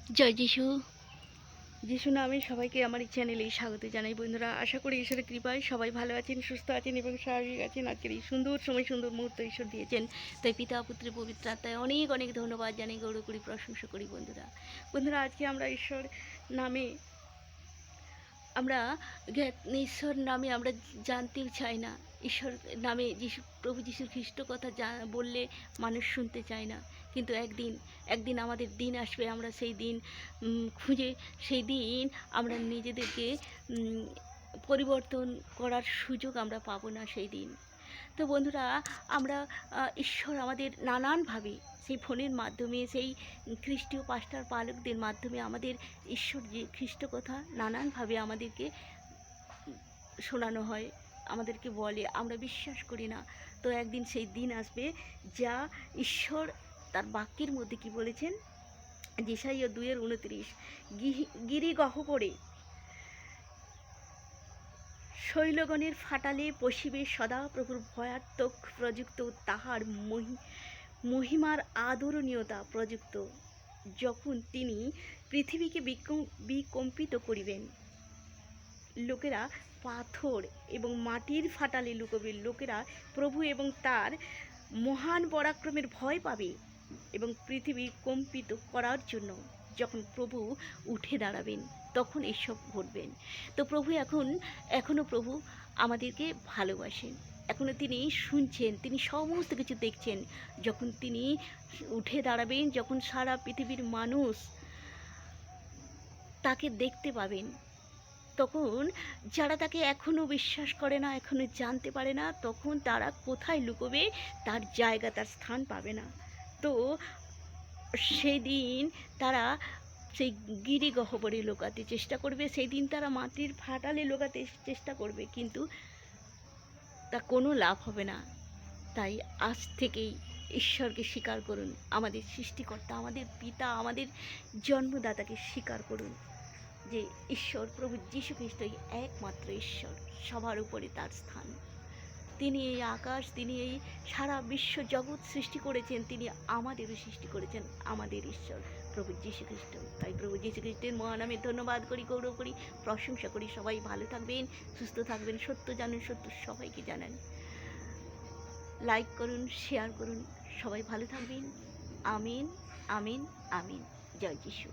জয় যিশু। যিশু নামে সবাইকে আমার এই চ্যানেলে স্বাগত জানাই। বন্ধুরা, আশা করি ঈশ্বরের কৃপায় সবাই ভালো আছেন, সুস্থ আছেন এবং স্বাভাবিক আছেন। আজকের এই সুন্দর সময়, সুন্দর মুহূর্ত ঈশ্বর দিয়েছেন, তাই পিতা পুত্র পবিত্র আত্মায় অনেক অনেক ধন্যবাদ জানাই, গৌরব করি, প্রশংসা করি। বন্ধুরা আজকে আমরা ঈশ্বর নামে আমরা ঈশ্বর নামে আমরা জানতেও চাই না। ঈশ্বর নামে প্রভু যীশু খ্রিস্ট কথা বললে মানুষ শুনতে চায় না। কিন্তু একদিন আমাদের দিন আসবে, আমরা সেই দিন খুঁজে সেই দিন আমরা নিজেদেরকে পরিবর্তন করার সুযোগ আমরা পাবো না সেই দিন। তো বন্ধুরা, আমরা ঈশ্বর আমাদের নানানভাবে সেই ফোনের মাধ্যমে, সেই খ্রিস্টীয় পাস্টার পালকদের মাধ্যমে আমাদের ঈশ্বর যে খ্রিস্ট কথা নানানভাবে আমাদেরকে শোনানো হয়, আমাদেরকে বলে, আমরা বিশ্বাস করি না। তো একদিন সেই দিন আসবে যা ঈশ্বর তার বাক্যের মধ্যে কি বলেছেন, যেসাইয়া 2:29, গিরি গহ্বরে শৈলগণের ফাটালে পশিবে সদা প্রভুর ভয়াত্মক প্রযুক্ত, তাহার মহিমার আদরণীয়তা প্রযুক্ত, যখন তিনি পৃথিবীকে বিকম্পিত করিবেন। লোকেরা পাথর এবং মাটির ফাটালে লুকোবে, লোকেরা প্রভু এবং তার মহান পরাক্রমের ভয় পাবে এবং পৃথিবী কম্পিত করার জন্য যখন প্রভু উঠে দাঁড়াবেন তখন এসব ঘটবেন। তো প্রভু এখনও প্রভু আমাদেরকে ভালোবাসেন, এখনও তিনি শুনছেন, তিনি সমস্ত কিছু দেখছেন। যখন তিনি উঠে দাঁড়াবেন, যখন সারা পৃথিবীর মানুষ তাকে দেখতে পাবেন, তখন যারা তাকে এখনও বিশ্বাস করে না, এখনও জানতে পারে না, তখন তারা কোথায় লুকোবে? তার জায়গা, তার স্থান পাবে না। তো সেই দিন তারা সেই গিরিগহ্বরে লুকাতে চেষ্টা করবে, সেই দিন তারা মাটির ফাটালে লুকাতে চেষ্টা করবে, কিন্তু তা কোনো লাভ হবে না। তাই আজ থেকেই ঈশ্বরকে স্বীকার করুন, আমাদের সৃষ্টিকর্তা, আমাদের পিতা, আমাদের জন্মদাতাকে স্বীকার করুন যে ঈশ্বর প্রভু যীশু খ্রিস্টই একমাত্র ঈশ্বর, সবার উপরে তার স্থান। তিনি এই আকাশ, তিনি এই সারা বিশ্ব জগৎ সৃষ্টি করেছেন, তিনি আমাদেরও সৃষ্টি করেছেন, আমাদের ঈশ্বর প্রভু যীশু খ্রিস্ট। তাই প্রভু যীশু খ্রিস্টের মহানামে ধন্যবাদ করি, গৌরব করি, প্রশংসা করি। সবাই ভালো থাকবেন, সুস্থ থাকবেন, সত্য জানুন, সত্য সবাইকে জানান। লাইক করুন, শেয়ার করুন, সবাই ভালো থাকবেন। আমিন, আমিন, আমিন। জয় যিশু।